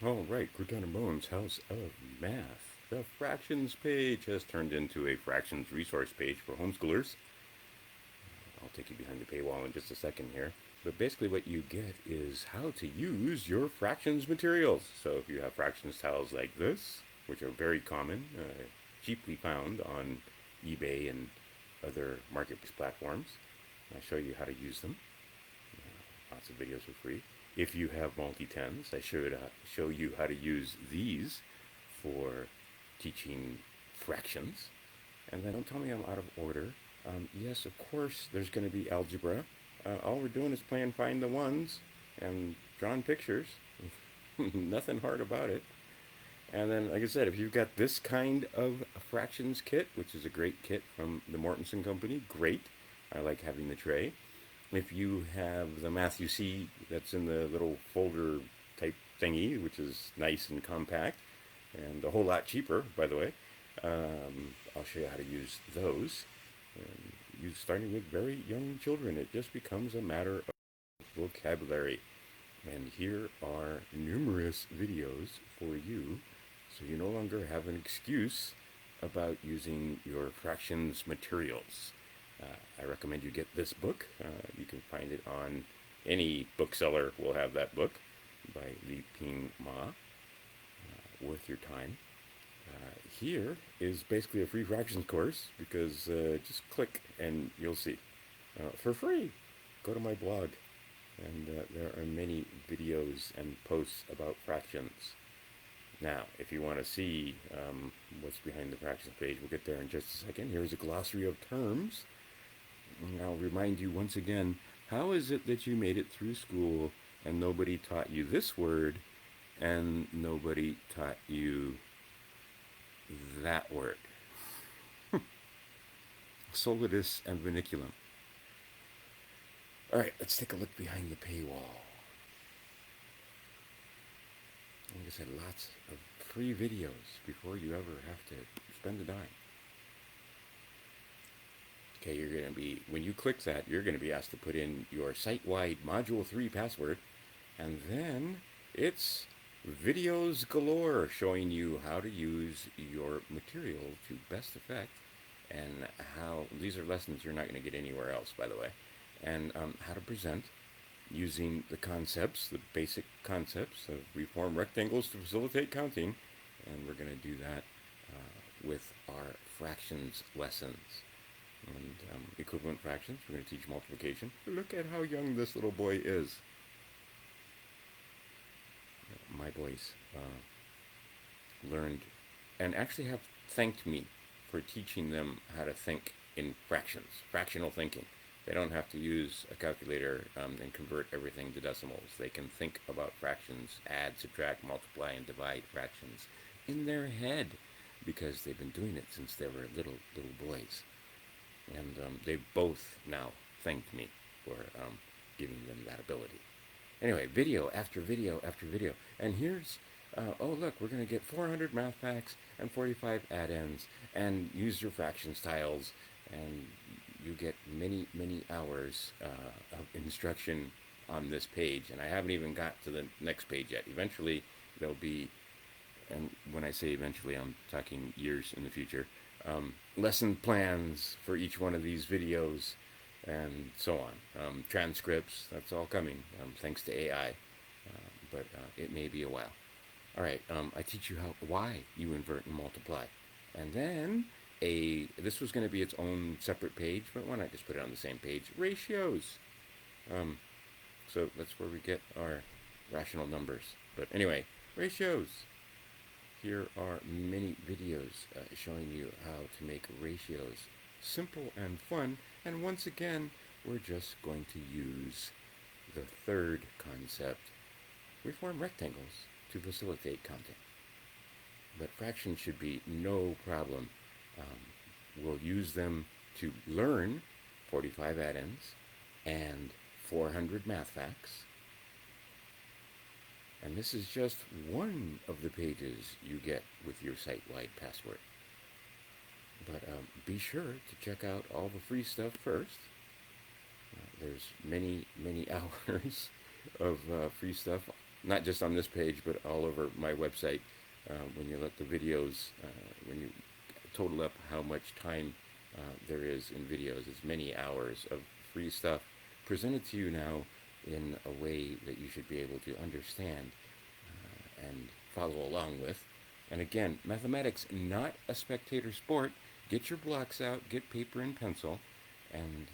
All right, Cortana Bones, House of Math. The fractions page has turned into a fractions resource page for homeschoolers. I'll take you behind the paywall in just a second here. But basically, what you get is how to use your fractions materials. So, if you have fractions tiles like this, which are very common, cheaply found on eBay and other marketplace platforms, I show you how to use them. Lots of videos for free. If you have multi-tens, I should show you how to use these for teaching fractions. And then don't tell me I'm out of order. Yes, of course, there's going to be algebra. All we're doing is playing find the ones and drawing pictures. Nothing hard about it. And then, like I said, if you've got this kind of fractions kit, which is a great kit from the Mortensen Company, great. I like having the tray. If you have the Math-U-See that's in the little folder type thingy, which is nice and compact and a whole lot cheaper, by the way, I'll show you how to use those. And you starting with very young children, it just becomes a matter of vocabulary. And here are numerous videos for you, so you no longer have an excuse about using your fractions materials. I recommend you get this book. You can find it on any bookseller will have that book by Li Ping Ma. Worth your time. Here is basically a free fractions course because just click and you'll see. For free. Go to my blog and there are many videos and posts about fractions. Now, if you want to see what's behind the fractions page, we'll get there in just a second. Here's a glossary of terms. And I'll remind you once again, how is it that you made it through school and nobody taught you this word and nobody taught you that word? Solidus and vinculum. All right, let's take a look behind the paywall. Like I said, lots of free videos before you ever have to spend a dime. Okay, you're going to be, when you click that, you're going to be asked to put in your site-wide Module 3 password, and then it's videos galore showing you how to use your material to best effect and how, these are lessons you're not going to get anywhere else, by the way, and how to present using the concepts, the basic concepts of reform rectangles to facilitate counting, and we're going to do that with our fractions lessons. And equivalent fractions, we're going to teach multiplication. Look at how young this little boy is. My boys learned and actually have thanked me for teaching them how to think in fractions, fractional thinking. They don't have to use a calculator and convert everything to decimals. They can think about fractions, add, subtract, multiply, and divide fractions in their head because they've been doing it since they were little boys. And they've both now thanked me for giving them that ability. Anyway, video after video after video. And here's, oh look, we're going to get 400 math facts and 45 add-ins and use your fractions tiles. And you get many, many hours of instruction on this page. And I haven't even got to the next page yet. Eventually, there'll be, and when I say eventually, I'm talking years in the future, lesson plans for each one of these videos and so on. Transcripts, that's all coming thanks to AI, but it may be a while. All right, I teach you why you invert and multiply. And then this was going to be its own separate page, but why not just put it on the same page? Ratios. So that's where we get our rational numbers. But anyway, ratios. Here are many videos showing you how to make ratios simple and fun. And once again, we're just going to use the third concept, reform rectangles to facilitate counting. But fractions should be no problem. We'll use them to learn 45 add-ins and 400 math facts. And this is just one of the pages you get with your site-wide password. But be sure to check out all the free stuff first. There's many, many hours of free stuff not just on this page, but all over my website. When you let the videos, when you total up how much time there is in videos, it's many hours of free stuff presented to you now in a way that you should be able to understand and follow along with. And again, mathematics not a spectator sport. Get your blocks out, get paper and pencil, and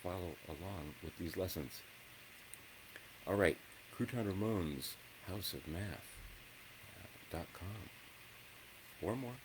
follow along with these lessons. All right, Crouton Ramon's House of Math.com. Or more.